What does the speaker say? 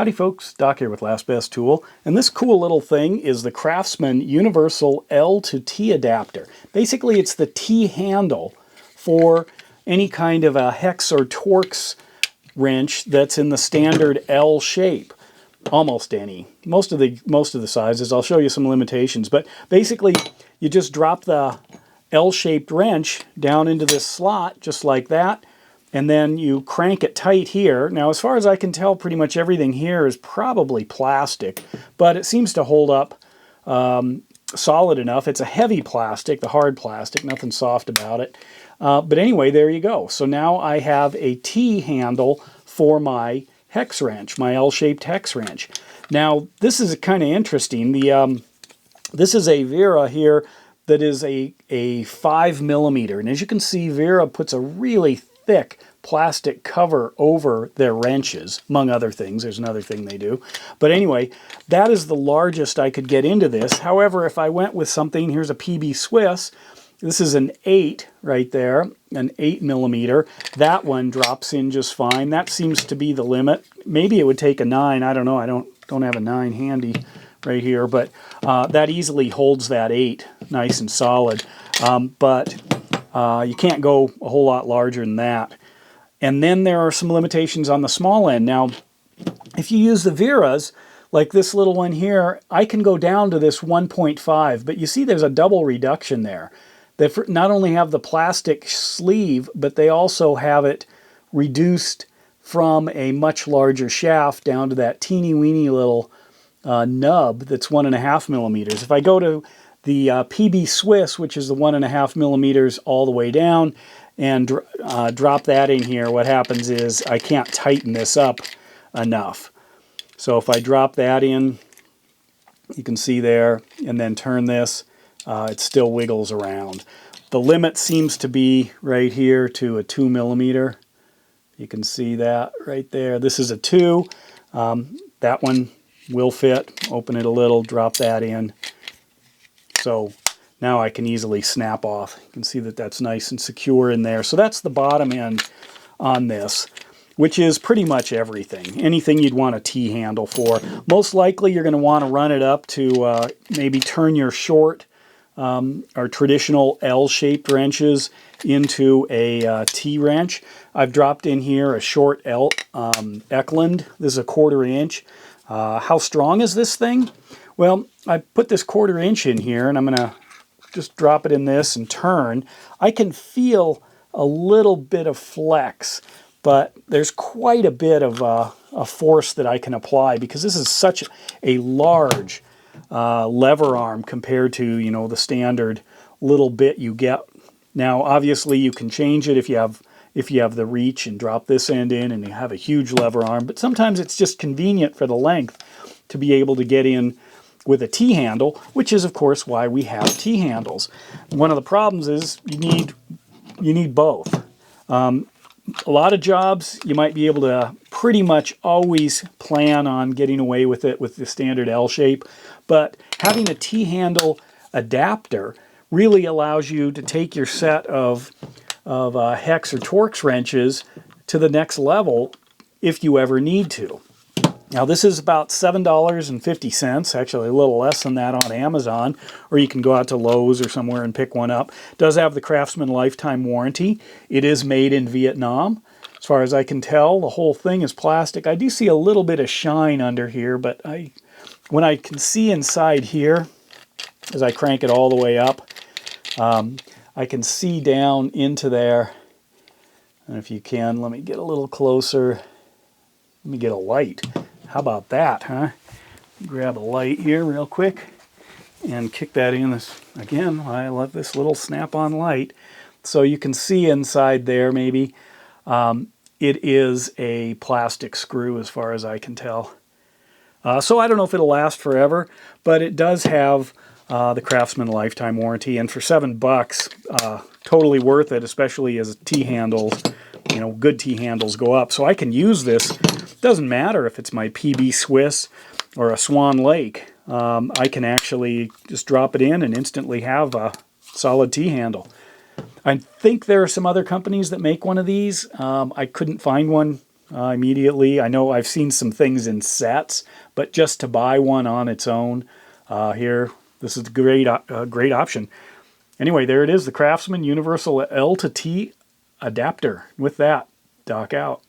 Howdy folks, Doc here with Last Best Tool, and this cool little thing is the Craftsman Universal L-to-T adapter. Basically it's the T-handle for any kind of a hex or Torx wrench that's in the standard L shape. Almost any. Most of the sizes. I'll show you some limitations, but basically you just drop the L-shaped wrench down into this slot just like that, and then you crank it tight here. Now, as far as I can tell, pretty much everything here is probably plastic, but it seems to hold up solid enough. It's a heavy plastic, the hard plastic, nothing soft about it. But anyway, there you go. So now I have a T-handle for my hex wrench, my L-shaped hex wrench. Now, this is kind of interesting. This is a Vera here that is a 5mm, and as you can see, Vera puts a really thick plastic cover over their wrenches, among other things. There's another thing they do. But anyway, that is the largest I could get into this. However, if I went with something, here's a PB Swiss. This is an 8 right there, an 8mm. That one drops in just fine. That seems to be the limit. Maybe it would take a 9. I don't know. I don't have a 9 handy right here, but that easily holds that 8 nice and solid. But you can't go a whole lot larger than that. And then there are some limitations on the small end. Now, if you use the Veras, like this little one here, I can go down to this 1.5, but you see there's a double reduction there. They not only have the plastic sleeve, but they also have it reduced from a much larger shaft down to that teeny weeny little nub that's 1.5mm. If I go to the PB Swiss, which is the 1.5mm all the way down, and drop that in here, what happens is I can't tighten this up enough. So if I drop that in, you can see there, and then turn this, it still wiggles around. The limit seems to be right here to a 2mm. You can see that right there. This is a 2. That one will fit. Open it a little, drop that in. So now I can easily snap off. You can see that that's nice and secure in there. So that's the bottom end on this, which is pretty much everything. Anything you'd want a T-handle for. Most likely you're going to want to run it up to maybe turn your short or traditional L-shaped wrenches into a T-wrench. I've dropped in here a short Eklund. This is a 1/4 inch. How strong is this thing? Well, I put this 1/4 inch in here, and I'm going to just drop it in this and turn. I can feel a little bit of flex, but there's quite a bit of a force that I can apply because this is such a large lever arm compared to, you know, the standard little bit you get. Now, obviously, you can change it if you have the reach and drop this end in and you have a huge lever arm, but sometimes it's just convenient for the length to be able to get in with a T-handle, which is, of course, why we have T-handles. One of the problems is you need both. A lot of jobs, you might be able to pretty much always plan on getting away with it with the standard L shape, but having a T-handle adapter really allows you to take your set of hex or Torx wrenches to the next level if you ever need to. Now, this is about $7.50, actually a little less than that on Amazon, or you can go out to Lowe's or somewhere and pick one up. It does have the Craftsman lifetime warranty. It is made in Vietnam. As far as I can tell, the whole thing is plastic. I do see a little bit of shine under here, but when I can see inside here, as I crank it all the way up, I can see down into there. And if you can, let me get a little closer. Let me get a light. How about that, huh? Grab a light here real quick and kick that in. This again, I love this little snap-on light. So you can see inside there maybe. It is a plastic screw as far as I can tell. So I don't know if it'll last forever, but it does have the Craftsman lifetime warranty, and for $7, totally worth it, especially as T-handles, you know, good T-handles go up. So I can use this. Doesn't matter if it's my PB Swiss or a Swan Lake. I can actually just drop it in and instantly have a solid T-handle. I think there are some other companies that make one of these. I couldn't find one immediately. I know I've seen some things in sets, but just to buy one on its own here, this is a great option. Anyway, there it is, the Craftsman Universal L to T adapter. With that, Doc out.